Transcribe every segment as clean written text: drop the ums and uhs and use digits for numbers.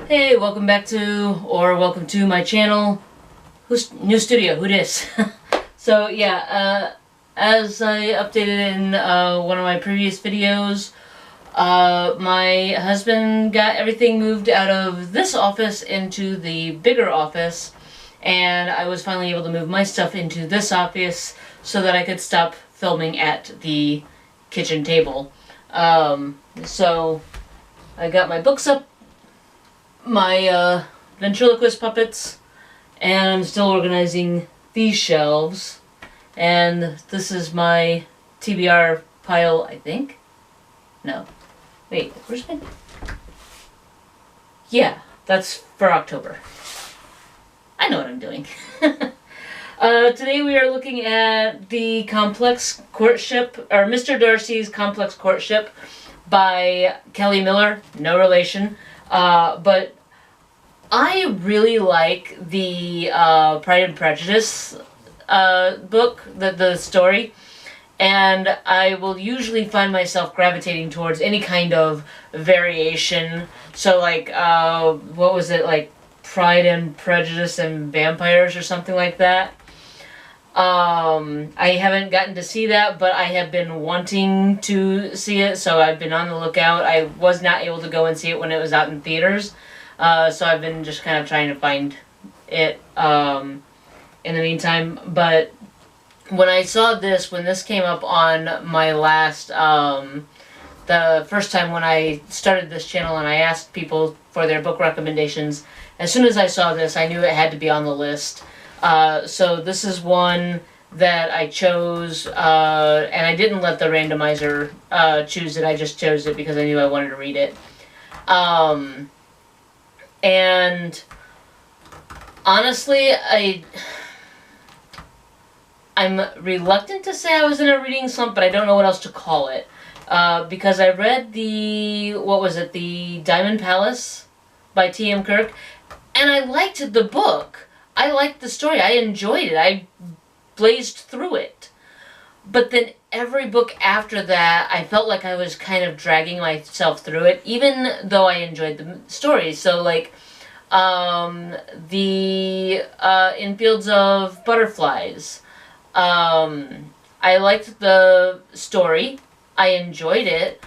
Hey, welcome back to, or welcome to my channel. New studio, who dis? So yeah, as I updated in one of my previous videos, my husband got everything moved out of this office into the bigger office, and I was finally able to move my stuff into this office so that I could stop filming at the kitchen table. So I got my books up, my ventriloquist puppets, and I'm still organizing these shelves. And this is my TBR pile, I think. No. Wait, where's my... Yeah, that's for October. I know what I'm doing. Today we are looking at the Complex Courtship, or Mr. Darcy's Complex Courtship by Kelly Miller. No relation. But I really like the Pride and Prejudice book, the story, and I will usually find myself gravitating towards any kind of variation. So like, what was it, like Pride and Prejudice and Vampires or something like that. I haven't gotten to see that, but I have been wanting to see it, so I've been on the lookout. I was not able to go and see it when it was out in theaters, so I've been just kind of trying to find it in the meantime. But when I saw this, when this came up on my last, the first time when I started this channel and I asked people for their book recommendations, as soon as I saw this, I knew it had to be on the list. So this is one that I chose, and I didn't let the randomizer choose it. I just chose it because I knew I wanted to read it. And honestly, I'm reluctant to say I was in a reading slump, but I don't know what else to call it. Because I read the Diamond Palace by T.M. Kirk, and I liked the book. I liked the story. I enjoyed it. I blazed through it. But then every book after that, I felt like I was kind of dragging myself through it, even though I enjoyed the story. So, like, In Fields of Butterflies. I liked the story. I enjoyed it.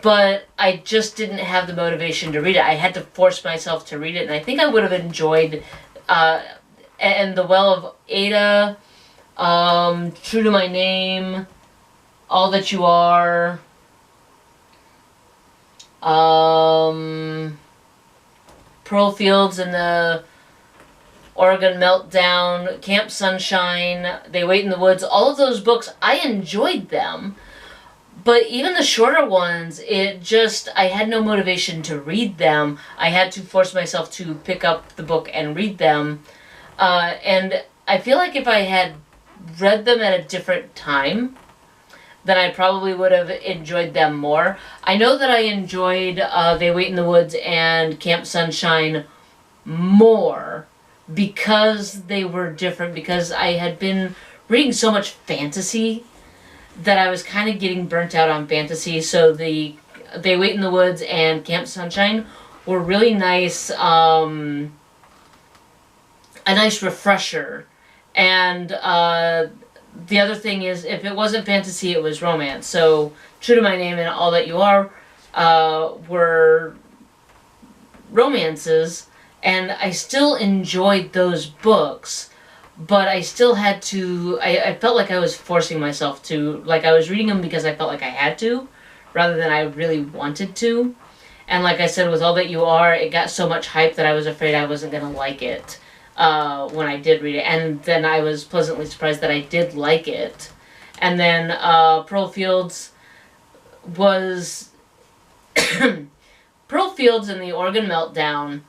But I just didn't have the motivation to read it. I had to force myself to read it, and I think I would have enjoyed... and The Well of Ada, True to My Name, All That You Are, Pearl Fields and the Oregon Meltdown, Camp Sunshine, They Wait in the Woods. All of those books, I enjoyed them. But even the shorter ones, I had no motivation to read them. I had to force myself to pick up the book and read them. And I feel like if I had read them at a different time, then I probably would have enjoyed them more. I know that I enjoyed They Wait in the Woods and Camp Sunshine more because they were different, because I had been reading so much fantasy that I was kind of getting burnt out on fantasy. So They Wait in the Woods and Camp Sunshine were really nice, a nice refresher. And the other thing is, if it wasn't fantasy, it was romance. So True to My Name and All That You Are were romances, and I still enjoyed those books. But I still had to, I felt like I was forcing myself to, like I was reading them because I felt like I had to, rather than I really wanted to. And like I said, with All That You Are, it got so much hype that I was afraid I wasn't going to like it when I did read it. And then I was pleasantly surprised that I did like it. And then Pearl Fields was... Pearl Fields and the Oregon Meltdown,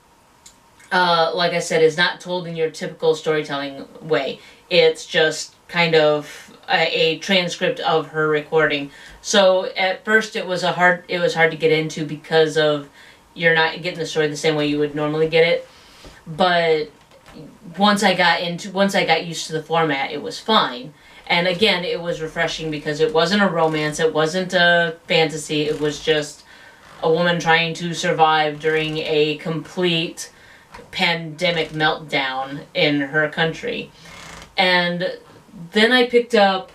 like I said, is not told in your typical storytelling way. It's just kind of a transcript of her recording. So at first it was hard to get into because of you're not getting the story the same way you would normally get it. But once I got used to the format, it was fine. And again, it was refreshing because it wasn't a romance, it wasn't a fantasy, it was just a woman trying to survive during a complete pandemic meltdown in her country. And then I picked up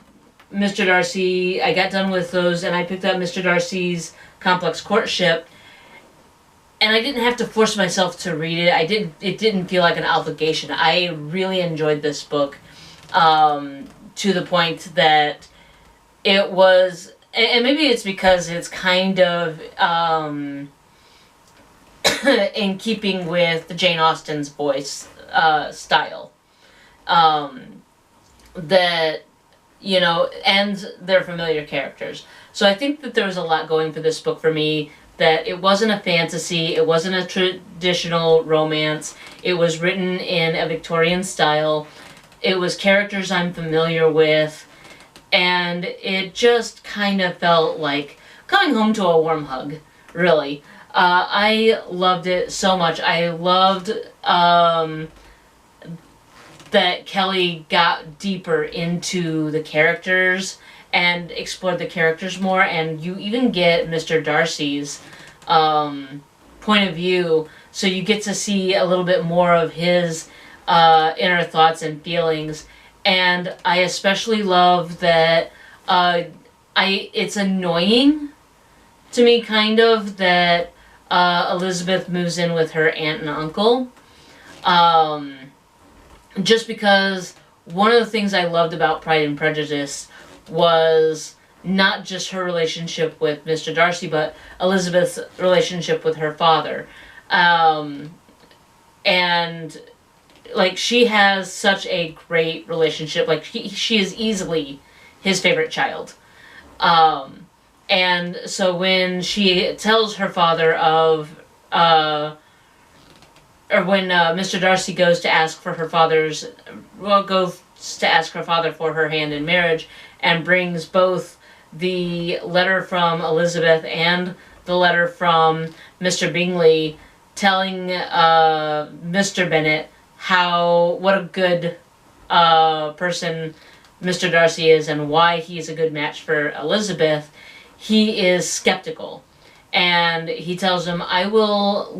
Mr. Darcy. I got done with those, and I picked up Mr. Darcy's Complex Courtship. And I didn't have to force myself to read it. It didn't feel like an obligation. I really enjoyed this book, to the point that it was, and maybe it's because it's kind of in keeping with Jane Austen's voice style. That, you know, and their familiar characters. So I think that there was a lot going for this book for me. That it wasn't a fantasy, it wasn't a traditional romance, it was written in a Victorian style, it was characters I'm familiar with, and it just kind of felt like coming home to a warm hug, really. I loved it so much. I loved that Kelly got deeper into the characters and explored the characters more, and you even get Mr. Darcy's point of view, so you get to see a little bit more of his inner thoughts and feelings. And I especially love that it's annoying to me, kind of, that Elizabeth moves in with her aunt and uncle, just because one of the things I loved about Pride and Prejudice was not just her relationship with Mr. Darcy, but Elizabeth's relationship with her father. And, like, she has such a great relationship. Like, she is easily his favorite child. And so when she tells her father of, or when Mr. Darcy goes to ask for her father's, goes to ask her father for her hand in marriage, and brings both the letter from Elizabeth and the letter from Mr. Bingley telling Mr. Bennet what a good person Mr. Darcy is and why he's a good match for Elizabeth, he is skeptical. And he tells him, I will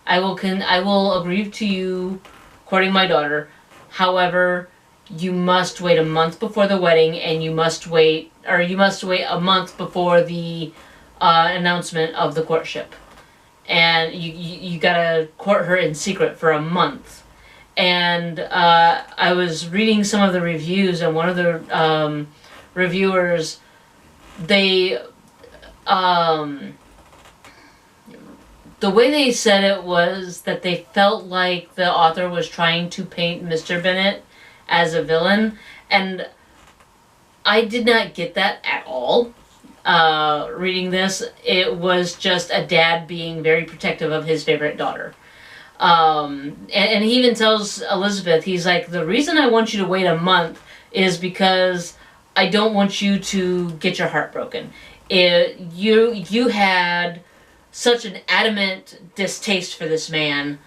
agree to you courting my daughter. However, you must wait a month before the wedding, and you must wait a month before the announcement of the courtship. And you gotta court her in secret for a month. And I was reading some of the reviews, and one of the reviewers, they the way they said it was that they felt like the author was trying to paint Mr. Bennet as a villain, and I did not get that at all. Reading this, it was just a dad being very protective of his favorite daughter. And he even tells Elizabeth, he's like, the reason I want you to wait a month is because I don't want you to get your heart broken. You had such an adamant distaste for this man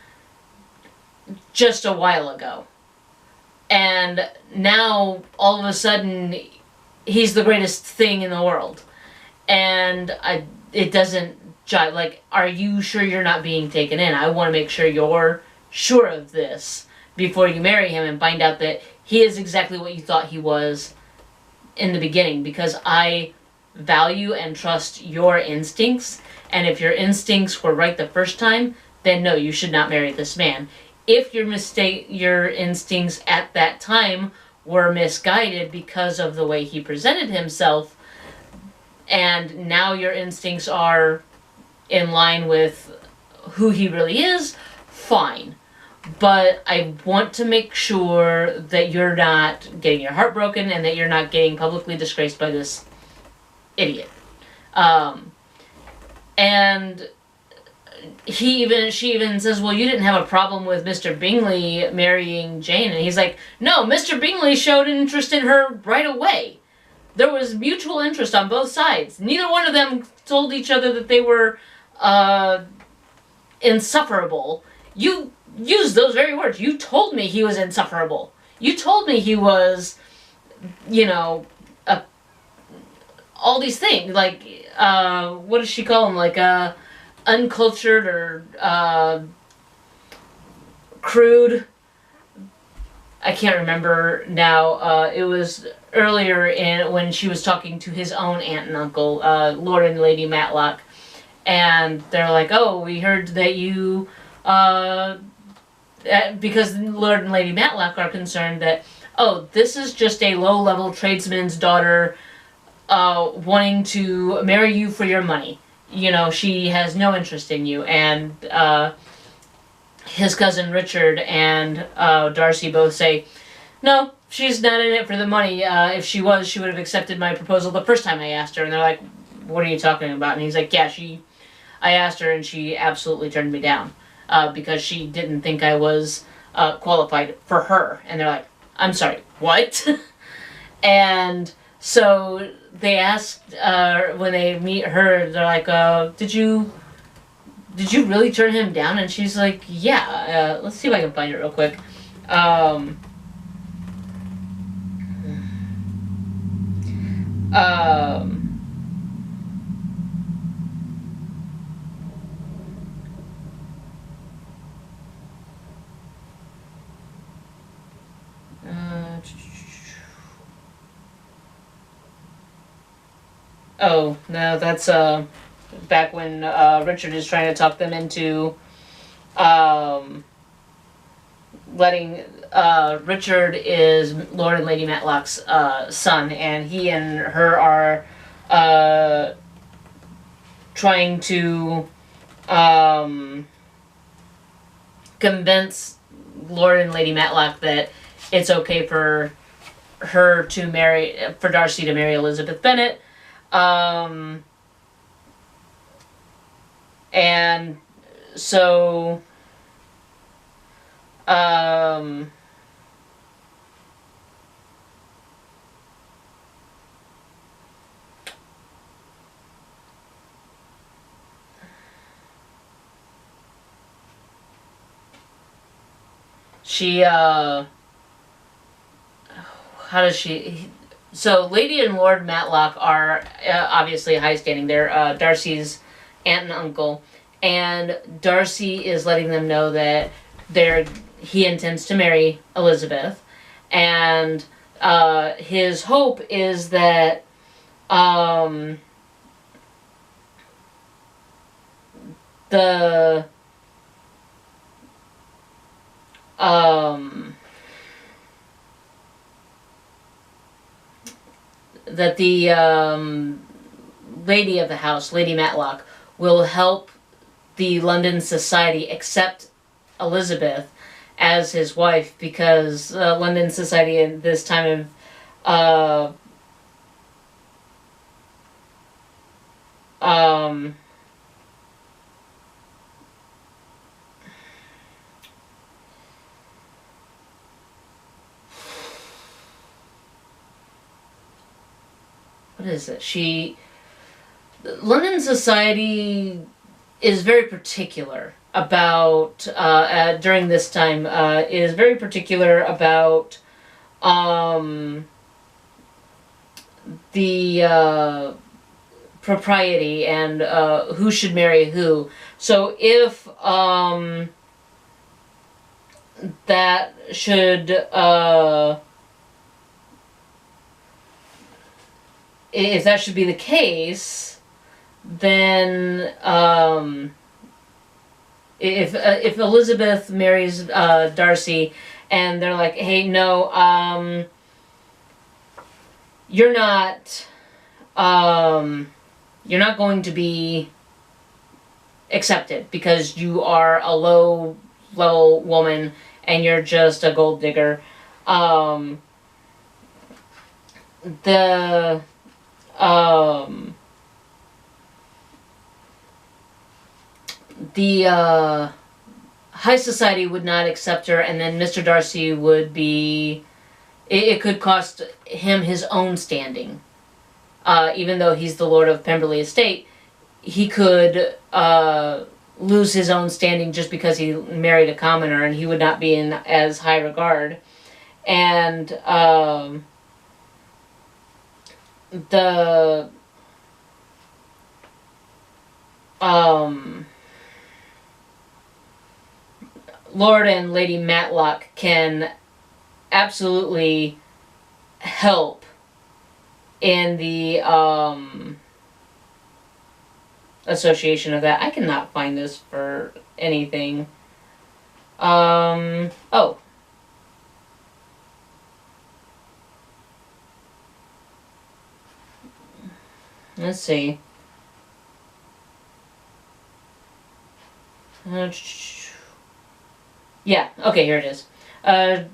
just a while ago. And now, all of a sudden, he's the greatest thing in the world. And it doesn't jive. Like, are you sure you're not being taken in? I want to make sure you're sure of this before you marry him and find out that he is exactly what you thought he was in the beginning. Because I value and trust your instincts. And if your instincts were right the first time, then no, you should not marry this man. If your instincts at that time were misguided because of the way he presented himself, and now your instincts are in line with who he really is, fine. But I want to make sure that you're not getting your heart broken and that you're not getting publicly disgraced by this idiot. And she even says, well, you didn't have a problem with Mr. Bingley marrying Jane. And he's like, no, Mr. Bingley showed an interest in her right away. There was mutual interest on both sides. Neither one of them told each other that they were insufferable. You used those very words. You told me he was insufferable. You told me he was, all these things, like, what does she call them? Like, uncultured or crude. I can't remember now. It was earlier when she was talking to his own aunt and uncle, Lord and Lady Matlock, and they're like, "Oh, we heard that you," because Lord and Lady Matlock are concerned that, oh, this is just a low-level tradesman's daughter, wanting to marry you for your money. You know, she has no interest in you, and his cousin Richard and Darcy both say, no, she's not in it for the money. If she was, she would have accepted my proposal the first time I asked her. And they're like, what are you talking about? And he's like, yeah, I asked her and she absolutely turned me down because she didn't think I was qualified for her. And they're like, I'm sorry, what? And so they asked, when they meet her, they're like, did you really turn him down? And she's like, yeah. Let's see if I can find it real quick. Oh, no, that's back when Richard is trying to talk them into letting Richard is Lord and Lady Matlock's son, and he and her are trying to convince Lord and Lady Matlock that it's okay for Darcy to marry Elizabeth Bennet. And so she how does she so Lady and Lord Matlock are obviously high standing. They're Darcy's aunt and uncle, and Darcy is letting them know that he intends to marry Elizabeth, and his hope is that the that the lady of the house, Lady Matlock, will help the London society accept Elizabeth as his wife, because London society at this time of what is it? London society is very particular about during this time is very particular about the propriety and who should marry who. So if that should if that should be the case, then if Elizabeth marries Darcy, and they're like, hey, no, you're not going to be accepted because you are a low woman and you're just a gold digger. The high society would not accept her, and then Mr. Darcy would be... It could cost him his own standing. Even though he's the Lord of Pemberley Estate, he could lose his own standing just because he married a commoner, and he would not be in as high regard. And Lord and Lady Matlock can absolutely help in the association of that. I cannot find this for anything. Oh. Let's see. Yeah, okay, here it is.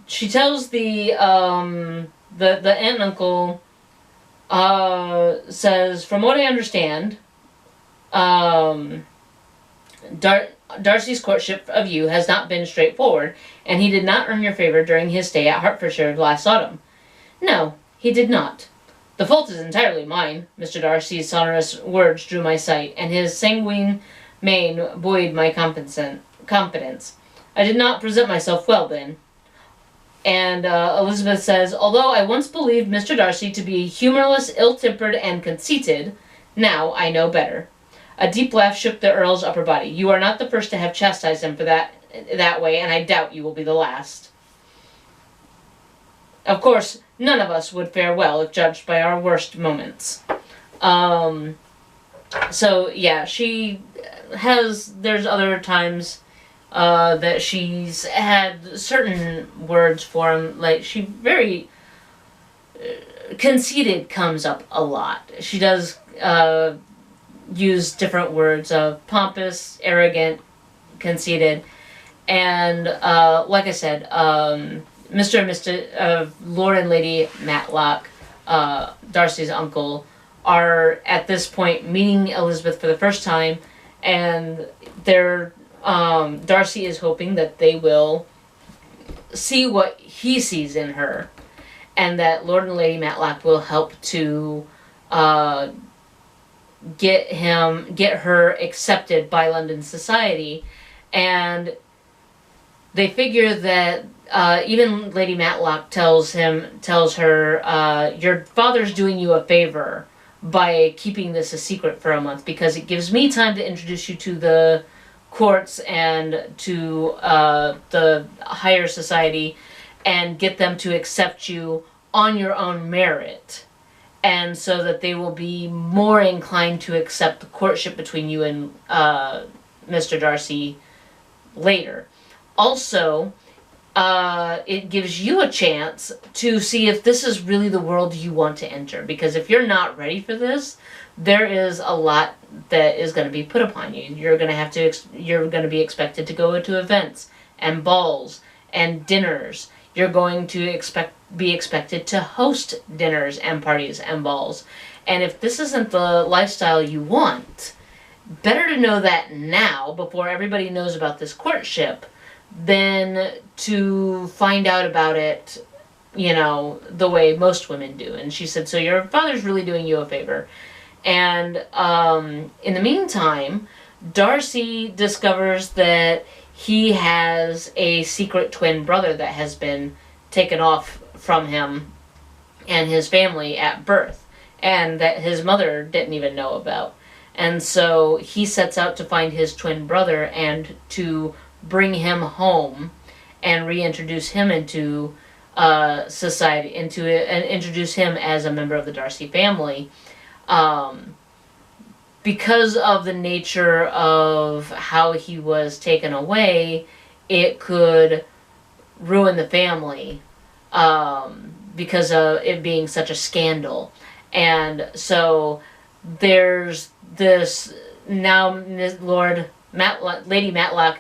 She tells the aunt and uncle, says, from what I understand, Darcy's courtship of you has not been straightforward, and he did not earn your favor during his stay at Hertfordshire last autumn. No, he did not. The fault is entirely mine. Mr. Darcy's sonorous words drew my sight, and his sanguine mien buoyed my confidence. I did not present myself well then. And Elizabeth says, although I once believed Mr. Darcy to be humorless, ill-tempered, and conceited, now I know better. A deep laugh shook the Earl's upper body. You are not the first to have chastised him for that way, and I doubt you will be the last. Of course, none of us would fare well if judged by our worst moments. So, yeah, there's other times that she's had certain words for him, like, she very conceited comes up a lot. She does use different words of pompous, arrogant, conceited, and like I said, Mr. and Mr. Lord and Lady Matlock, Darcy's uncle, are at this point meeting Elizabeth for the first time, and Darcy is hoping that they will see what he sees in her, and that Lord and Lady Matlock will help to get her accepted by London society. And they figure that even Lady Matlock tells her, your father's doing you a favor by keeping this a secret for a month, because it gives me time to introduce you to the courts and to the higher society and get them to accept you on your own merit, and so that they will be more inclined to accept the courtship between you and Mr. Darcy later. Also, it gives you a chance to see if this is really the world you want to enter, because if you're not ready for this, there is a lot that is going to be put upon you. You're going to be expected to go to events and balls and dinners. You're going to be expected to host dinners and parties and balls. And if this isn't the lifestyle you want, better to know that now before everybody knows about this courtship than to find out about it, the way most women do. And she said, so your father's really doing you a favor. And in the meantime, Darcy discovers that he has a secret twin brother that has been taken off from him and his family at birth, and that his mother didn't even know about. And so he sets out to find his twin brother and to bring him home and reintroduce him into society, and introduce him as a member of the Darcy family. Because of the nature of how he was taken away, it could ruin the family because of it being such a scandal. And so there's this now, Lady Matlock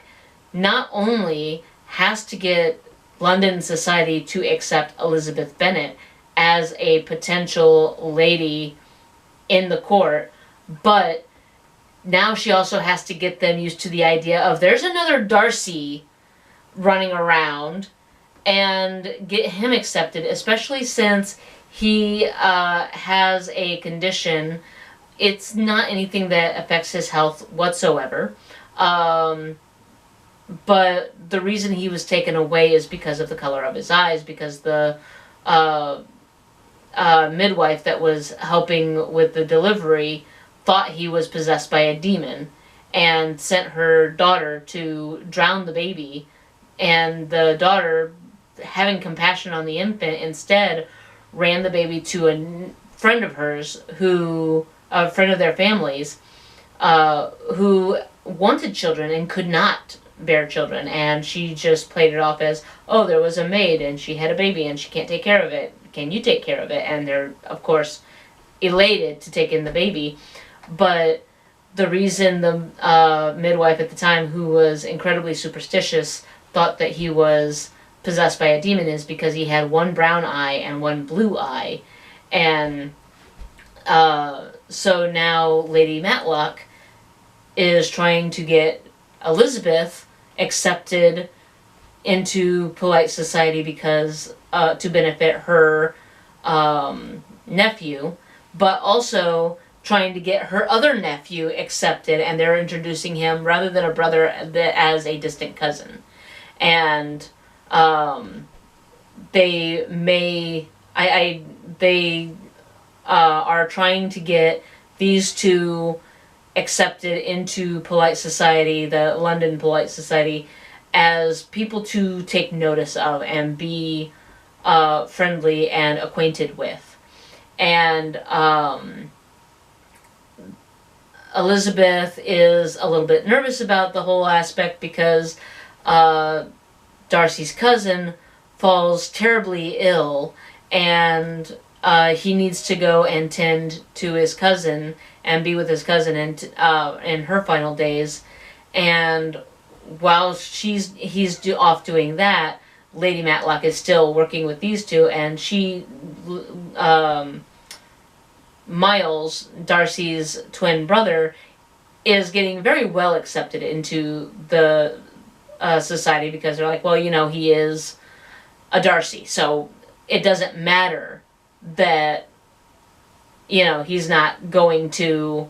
not only has to get London society to accept Elizabeth Bennet as a potential lady in the court, but now she also has to get them used to the idea of there's another Darcy running around, and get him accepted, especially since he has a condition. It's not anything that affects his health whatsoever. But the reason he was taken away is because of the color of his eyes, because the midwife that was helping with the delivery thought he was possessed by a demon, and sent her daughter to drown the baby. And the daughter, having compassion on the infant, instead ran the baby to a friend of hers, a friend of their family's, who wanted children and could not bear children. And she just played it off as, oh, there was a maid and she had a baby and she can't take care of it. Can you take care of it? And they're, of course, elated to take in the baby. But the reason the midwife at the time, who was incredibly superstitious, thought that he was possessed by a demon is because he had one brown eye and one blue eye. And so now Lady Matlock is trying to get Elizabeth accepted into polite society because to benefit her nephew, but also trying to get her other nephew accepted, and they're introducing him rather than a brother as a distant cousin. And they are trying to get these two accepted into polite society, the London polite society, as people to take notice of and be friendly and acquainted with. And Elizabeth is a little bit nervous about the whole aspect because Darcy's cousin falls terribly ill, and he needs to go and tend to his cousin and be with his cousin in her final days. And while he's off doing that, Lady Matlock is still working with these two, and Miles, Darcy's twin brother, is getting very well accepted into the society because they're like, well, he is a Darcy, so it doesn't matter that, he's not going to,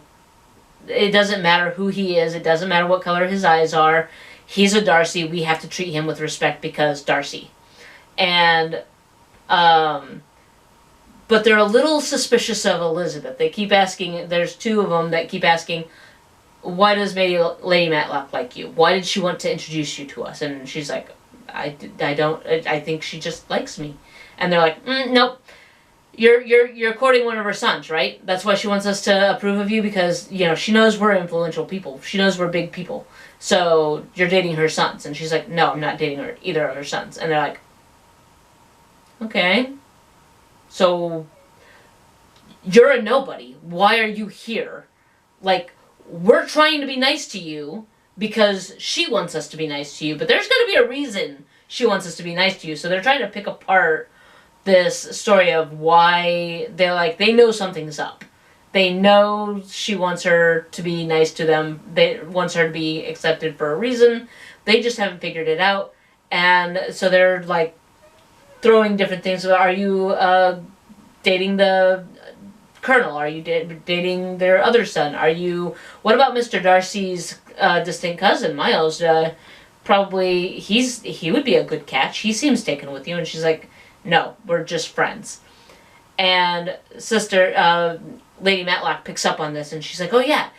it doesn't matter who he is, it doesn't matter what color his eyes are, he's a Darcy, we have to treat him with respect because Darcy. And, but they're a little suspicious of Elizabeth. They keep asking, there's two of them that keep asking, why does Lady Matlock like you? Why did she want to introduce you to us? And she's like, I think she just likes me. And they're like, nope. You're courting one of her sons, right? That's why she wants us to approve of you, because, she knows we're influential people. She knows we're big people. So you're dating her sons. And she's like, no, I'm not dating either of her sons. And they're like, okay. So you're a nobody. Why are you here? Like, we're trying to be nice to you because she wants us to be nice to you, but there's going to be a reason she wants us to be nice to you. So they're trying to pick apart this story of why they know something's up. They know she wants her to be nice to them. They wants her to be accepted for a reason. They just haven't figured it out. And so they're like throwing different things. Are you dating the Colonel? Are you dating their other son? What about Mr. Darcy's distant cousin, Miles? Probably he would be a good catch. He seems taken with you. And she's like, no, we're just friends. And Lady Matlock picks up on this, and she's like, oh yeah,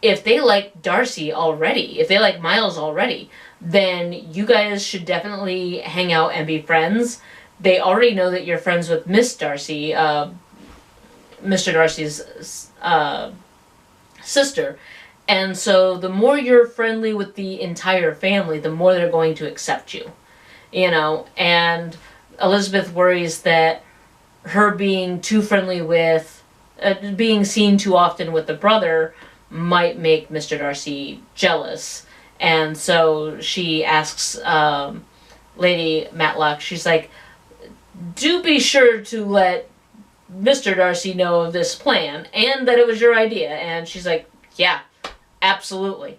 if they like Darcy already, if they like Miles already, then you guys should definitely hang out and be friends. They already know that you're friends with Miss Darcy, Mr. Darcy's sister. And so the more you're friendly with the entire family, the more they're going to accept you. And Elizabeth worries that her being too friendly with, being seen too often with the brother might make Mr. Darcy jealous. And so she asks Lady Matlock, she's like, do be sure to let Mr. Darcy know of this plan and that it was your idea. And she's like, yeah, absolutely.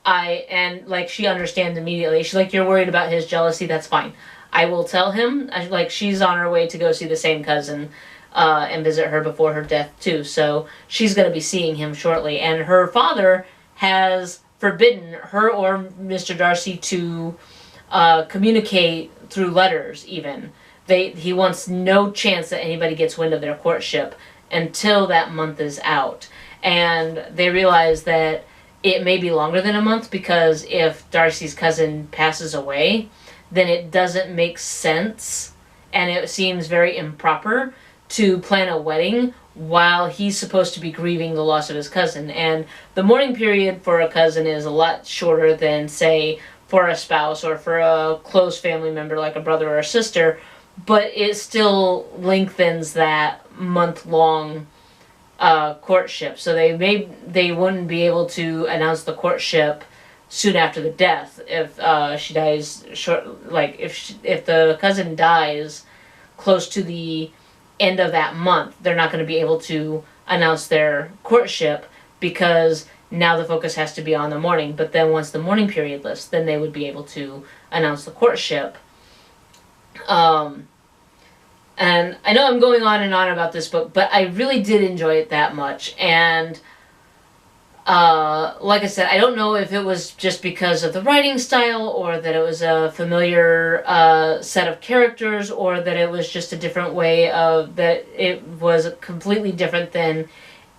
She understands immediately. She's like, you're worried about his jealousy, that's fine. I will tell him. She's on her way to go see the same cousin and visit her before her death too. So she's going to be seeing him shortly. And her father has forbidden her or Mr. Darcy to communicate through letters even. He wants no chance that anybody gets wind of their courtship until that month is out. And they realize that it may be longer than a month, because if Darcy's cousin passes away, then it doesn't make sense, and it seems very improper to plan a wedding while he's supposed to be grieving the loss of his cousin. And the mourning period for a cousin is a lot shorter than, say, for a spouse or for a close family member like a brother or a sister, but it still lengthens that month-long courtship. So they wouldn't be able to announce the courtship soon after the death if she dies short. Like if the cousin dies close to the end of that month, they're not going to be able to announce their courtship, because now the focus has to be on the mourning. But then once the mourning period lifts, then they would be able to announce the courtship. And I know I'm going on and on about this book, but I really did enjoy it that much. And like I said, I don't know if it was just because of the writing style, or that it was a familiar set of characters, or that it was just a different way of, that it was completely different than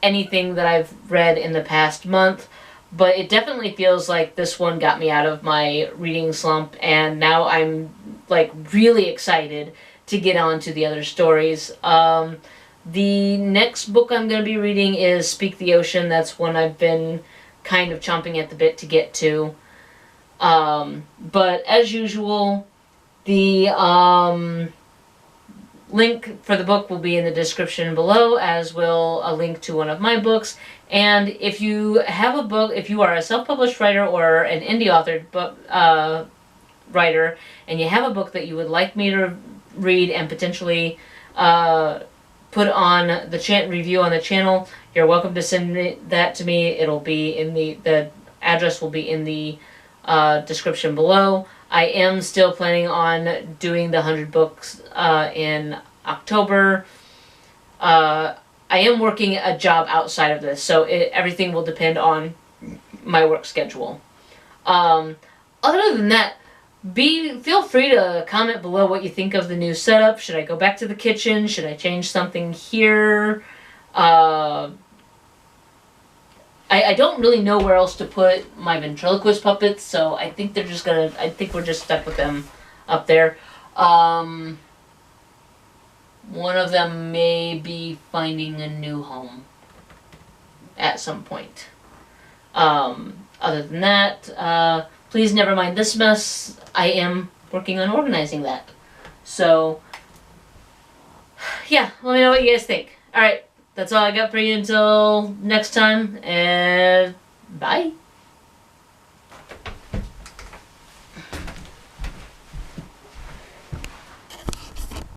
anything that I've read in the past month. But it definitely feels like this one got me out of my reading slump, and now I'm like really excited to get on to the other stories. The next book I'm going to be reading is Speak the Ocean. That's one I've been kind of chomping at the bit to get to. But as usual, the link for the book will be in the description below, as will a link to one of my books. And if you have a book, if you are a self-published writer or an indie authored book writer, and you have a book that you would like me to read and potentially put on the review on the channel, you're welcome to send that to me. It'll be in the address will be in the description below. I am still planning on doing the 100 books in October. I am working a job outside of this, so everything will depend on my work schedule. Other than that, feel free to comment below what you think of the new setup. Should I go back to the kitchen? Should I change something here? I don't really know where else to put my ventriloquist puppets, so I think they're just gonna, I think we're just stuck with them up there. One of them may be finding a new home at some point. Other than that, please never mind this mess. I am working on organizing that. So, yeah, let me know what you guys think. Alright, that's all I got for you until next time, and bye.